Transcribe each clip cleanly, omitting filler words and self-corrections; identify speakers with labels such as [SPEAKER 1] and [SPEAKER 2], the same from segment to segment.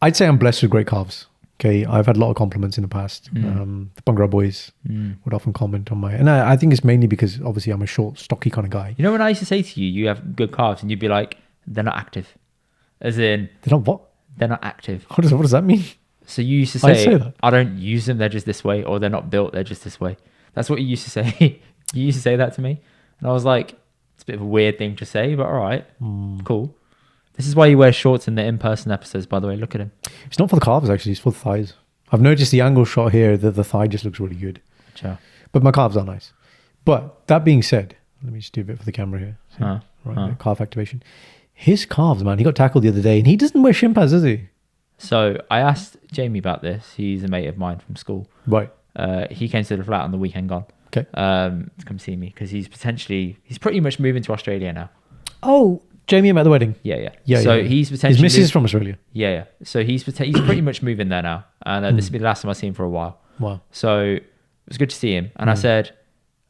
[SPEAKER 1] I'd say I'm blessed with great calves. Okay, I've had a lot of compliments in the past. The Bhangra boys would often comment on my, and I think it's mainly because obviously I'm a short, stocky kind of guy.
[SPEAKER 2] You know when I used to say to you, you have good calves, and you'd be like, they're not active. As in,
[SPEAKER 1] They're not what?
[SPEAKER 2] they're not active.
[SPEAKER 1] What does that mean?
[SPEAKER 2] So you used to
[SPEAKER 1] I'd
[SPEAKER 2] say,
[SPEAKER 1] say that.
[SPEAKER 2] I don't use them, they're just this way, or they're not built, they're just this way. That's what you used to say. You used to say that to me. And I was like, it's a bit of a weird thing to say, but all right, cool. This is why you wear shorts in the in-person episodes, by the way. Look at him.
[SPEAKER 1] It's not for the calves, actually. It's for the thighs. I've noticed the angle shot here that the thigh just looks really good.
[SPEAKER 2] Sure.
[SPEAKER 1] But my calves are nice. But that being said, let me just do a bit for the camera here. See? Calf activation. His calves, man. He got tackled the other day, and he doesn't wear shin pads, does he?
[SPEAKER 2] So I asked Jamie about this. He's a mate of mine from school.
[SPEAKER 1] Right.
[SPEAKER 2] He came to the flat on the weekend gone.
[SPEAKER 1] Okay.
[SPEAKER 2] To come see me because he's pretty much moving to Australia now.
[SPEAKER 1] Oh, Jamie at the wedding.
[SPEAKER 2] Yeah.
[SPEAKER 1] Yeah.
[SPEAKER 2] So
[SPEAKER 1] yeah.
[SPEAKER 2] he's potentially...
[SPEAKER 1] His missus is from Australia.
[SPEAKER 2] Yeah. So he's pretty much moving there now. And this will be the last time I see him for a while.
[SPEAKER 1] Wow.
[SPEAKER 2] So it was good to see him. And I said,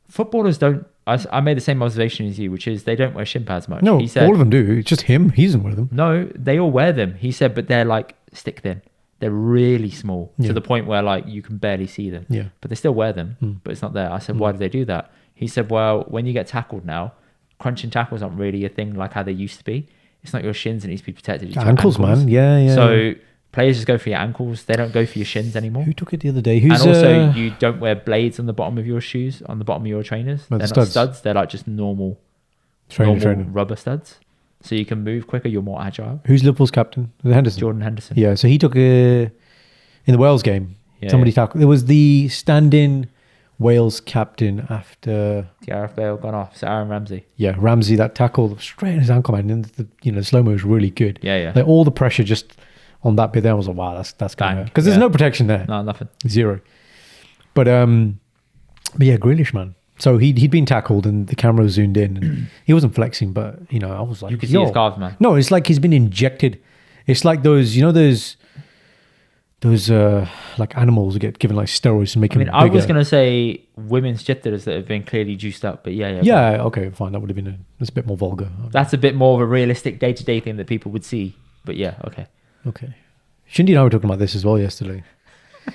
[SPEAKER 2] footballers don't... I made the same observation as you, which is they don't wear shin pads much.
[SPEAKER 1] No,
[SPEAKER 2] he said,
[SPEAKER 1] all of them do. It's just him. He doesn't wear them.
[SPEAKER 2] No, they all wear them. He said, but they're like stick thin. They're really small to the point where like you can barely see them.
[SPEAKER 1] Yeah.
[SPEAKER 2] But they still wear them, but it's not there. I said, why do they do that? He said, well, when you get tackled now, crunching tackles aren't really a thing like how they used to be. It's not your shins that needs to be protected. It's your
[SPEAKER 1] Ankles, man. Yeah.
[SPEAKER 2] So players just go for your ankles. They don't go for your shins anymore.
[SPEAKER 1] Who took it the other day?
[SPEAKER 2] And also, you don't wear blades on the bottom of your shoes, on the bottom of your trainers.
[SPEAKER 1] No,
[SPEAKER 2] They're
[SPEAKER 1] the
[SPEAKER 2] not studs. They're like just normal
[SPEAKER 1] trainer.
[SPEAKER 2] rubber studs. So you can move quicker. You're more agile.
[SPEAKER 1] Who's Liverpool's captain? Was it Henderson?
[SPEAKER 2] Jordan Henderson.
[SPEAKER 1] Yeah, so he took in the Wales game. Somebody tackled. It was the stand-in Wales captain after
[SPEAKER 2] Gareth Bale gone off. So Aaron Ramsey.
[SPEAKER 1] Yeah, Ramsey, that tackle straight in his ankle, man. And the slow-mo was really good.
[SPEAKER 2] Yeah.
[SPEAKER 1] Like all the pressure just on that bit there, I was like, wow, that's going to hurt. Because there's no protection there.
[SPEAKER 2] No, nothing.
[SPEAKER 1] Zero. But yeah, Grealish, man. So he'd been tackled and the camera was zoomed in and he wasn't flexing, but I was like,
[SPEAKER 2] you could see his calves, man.
[SPEAKER 1] No, it's like he's been injected. It's like those, those like animals get given like steroids to make them bigger.
[SPEAKER 2] I was going to say women's jitters that have been clearly juiced up, but yeah.
[SPEAKER 1] Yeah, okay, fine. That would have been that's a bit more vulgar.
[SPEAKER 2] That's a bit more of a realistic day-to-day thing that people would see. But yeah, okay.
[SPEAKER 1] Okay. Shindy and I were talking about this as well yesterday.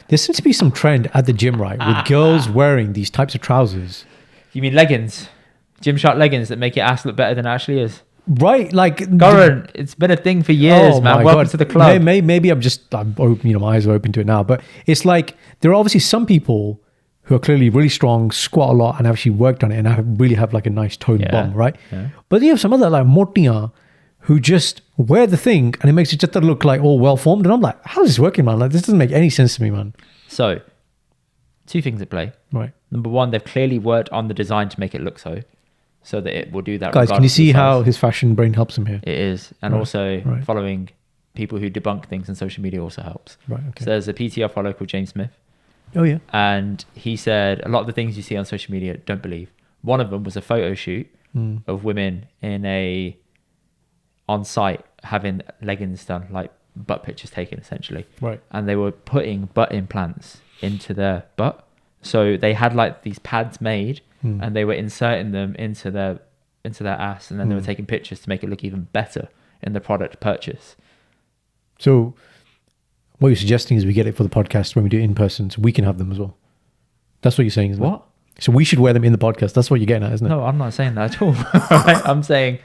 [SPEAKER 1] There seems to be some trend at the gym, right, with girls wearing these types of trousers.
[SPEAKER 2] You mean leggings? Gymshark leggings that make your ass look better than it actually is?
[SPEAKER 1] Right, like...
[SPEAKER 2] Goran, it's been a thing for years, man. Welcome to the club.
[SPEAKER 1] Maybe I'm open, my eyes are open to it now. But it's like, there are obviously some people who are clearly really strong, squat a lot, and actually worked on it, and really have like a nice toned bum, right? Yeah. But you have some other like Mortia who just wear the thing, and it makes it just look like all well-formed. And I'm like, how is this working, man? Like, this doesn't make any sense to me, man.
[SPEAKER 2] So, two things at play.
[SPEAKER 1] Right.
[SPEAKER 2] Number one, they've clearly worked on the design to make it look so that it will do that.
[SPEAKER 1] Guys, can you see how his fashion brain helps him here?
[SPEAKER 2] It is. And also following people who debunk things on social media also helps.
[SPEAKER 1] Right, okay.
[SPEAKER 2] So there's a PT I follow called James Smith.
[SPEAKER 1] Oh, yeah.
[SPEAKER 2] And he said a lot of the things you see on social media, don't believe. One of them was a photo shoot of women on site having leggings done, like butt pictures taken essentially.
[SPEAKER 1] Right.
[SPEAKER 2] And they were putting butt implants into their butt. So they had like these pads made and they were inserting them into their ass, and then they were taking pictures to make it look even better in the product purchase.
[SPEAKER 1] So what you're suggesting is we get it for the podcast when we do it in person, so we can have them as well. That's what you're saying, isn't it? So we should wear them in the podcast. That's what you're getting at, isn't it?
[SPEAKER 2] No, I'm not saying that at all. Right? I'm saying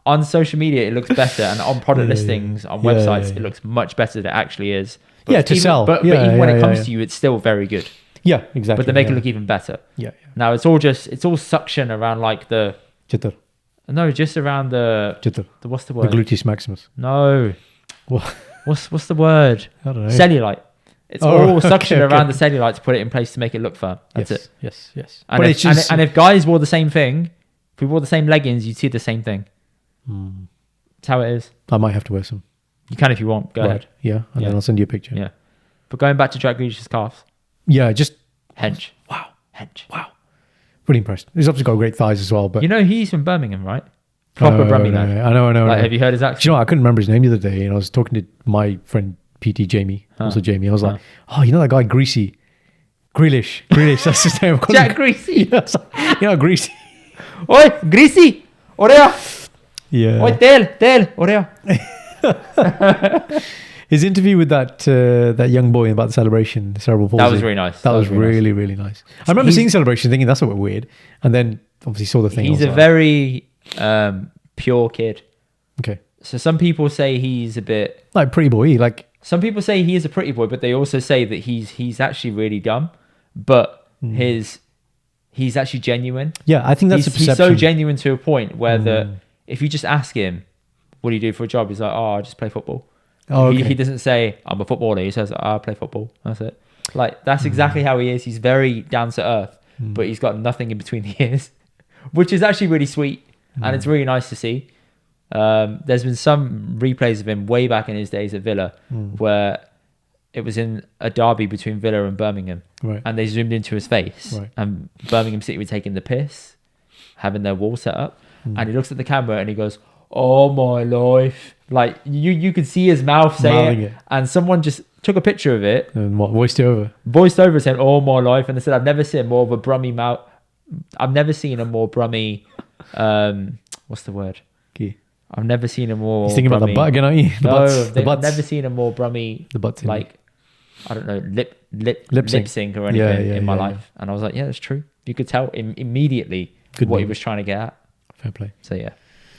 [SPEAKER 2] on social media it looks better, and on product listings on websites it looks much better than it actually is. But
[SPEAKER 1] sell.
[SPEAKER 2] But even when it comes to you, it's still very good.
[SPEAKER 1] Yeah, exactly.
[SPEAKER 2] But they make it look even better.
[SPEAKER 1] Yeah.
[SPEAKER 2] Now it's all suction around like the
[SPEAKER 1] jitter.
[SPEAKER 2] No, just around the
[SPEAKER 1] jitter.
[SPEAKER 2] What's the word?
[SPEAKER 1] The gluteus maximus.
[SPEAKER 2] No.
[SPEAKER 1] What?
[SPEAKER 2] What's the word?
[SPEAKER 1] I don't know.
[SPEAKER 2] Cellulite. It's all suction around the cellulite to put it in place to make it look firm. That's it.
[SPEAKER 1] Yes.
[SPEAKER 2] And if guys wore the same thing, if we wore the same leggings, you'd see the same thing. That's how it is.
[SPEAKER 1] I might have to wear some.
[SPEAKER 2] You can if you want. Go ahead.
[SPEAKER 1] Yeah, and then I'll send you a picture.
[SPEAKER 2] Yeah. But going back to Jack Grealish's calves.
[SPEAKER 1] Yeah, just...
[SPEAKER 2] Hench.
[SPEAKER 1] Wow.
[SPEAKER 2] Hench.
[SPEAKER 1] Wow. Pretty impressed. He's obviously got great thighs as well, but...
[SPEAKER 2] He's from Birmingham, right? Proper Birmingham.
[SPEAKER 1] I know.
[SPEAKER 2] Have you heard his accent?
[SPEAKER 1] Do you know what? I couldn't remember his name the other day, and I was talking to my friend PT Jamie, also Jamie. I was like, that guy Greasy. Grealish, that's his name.
[SPEAKER 2] Jack Greasy.
[SPEAKER 1] Greasy.
[SPEAKER 2] Oi, Greasy. Orea.
[SPEAKER 1] Yeah.
[SPEAKER 2] Oi, Tel, Orea.
[SPEAKER 1] his interview with that young boy about the celebration, the cerebral palsy.
[SPEAKER 2] That was really nice.
[SPEAKER 1] That was really, really nice. I remember seeing celebration, thinking that's a bit weird, and then obviously saw the thing.
[SPEAKER 2] He's a very pure kid.
[SPEAKER 1] Okay.
[SPEAKER 2] So some people say he's a bit
[SPEAKER 1] like pretty boy. Like
[SPEAKER 2] some people say he is a pretty boy, but they also say that he's actually really dumb, but he's actually genuine.
[SPEAKER 1] Yeah, I think that's a perception.
[SPEAKER 2] He's so genuine to a point where that if you just ask him, what do you do for a job? He's like, I just play football. Oh, okay. He doesn't say, I'm a footballer. He says, I play football. That's it. Like, that's exactly how he is. He's very down to earth, but he's got nothing in between the ears, which is actually really sweet. And it's really nice to see. There's been some replays of him way back in his days at Villa where it was in a derby between Villa and Birmingham.
[SPEAKER 1] Right.
[SPEAKER 2] And they zoomed into his face. Right. And Birmingham City were taking the piss, having their wall set up. And he looks at the camera and he goes, oh my life. Like you could see his mouth saying it. And someone just took a picture of it.
[SPEAKER 1] And what, voiced over
[SPEAKER 2] saying, oh my life. And they said, I've never seen more of a brummy mouth. I've never seen a more brummy, what's the word?
[SPEAKER 1] Okay.
[SPEAKER 2] I've never seen a more.
[SPEAKER 1] You're thinking about the butt again, aren't you?
[SPEAKER 2] I've never seen a more brummy.
[SPEAKER 1] The butts.
[SPEAKER 2] Like, I don't know, lip sync or anything in my life. And I was like, yeah, that's true. You could tell immediately what he was trying to get at.
[SPEAKER 1] Fair play.
[SPEAKER 2] So yeah.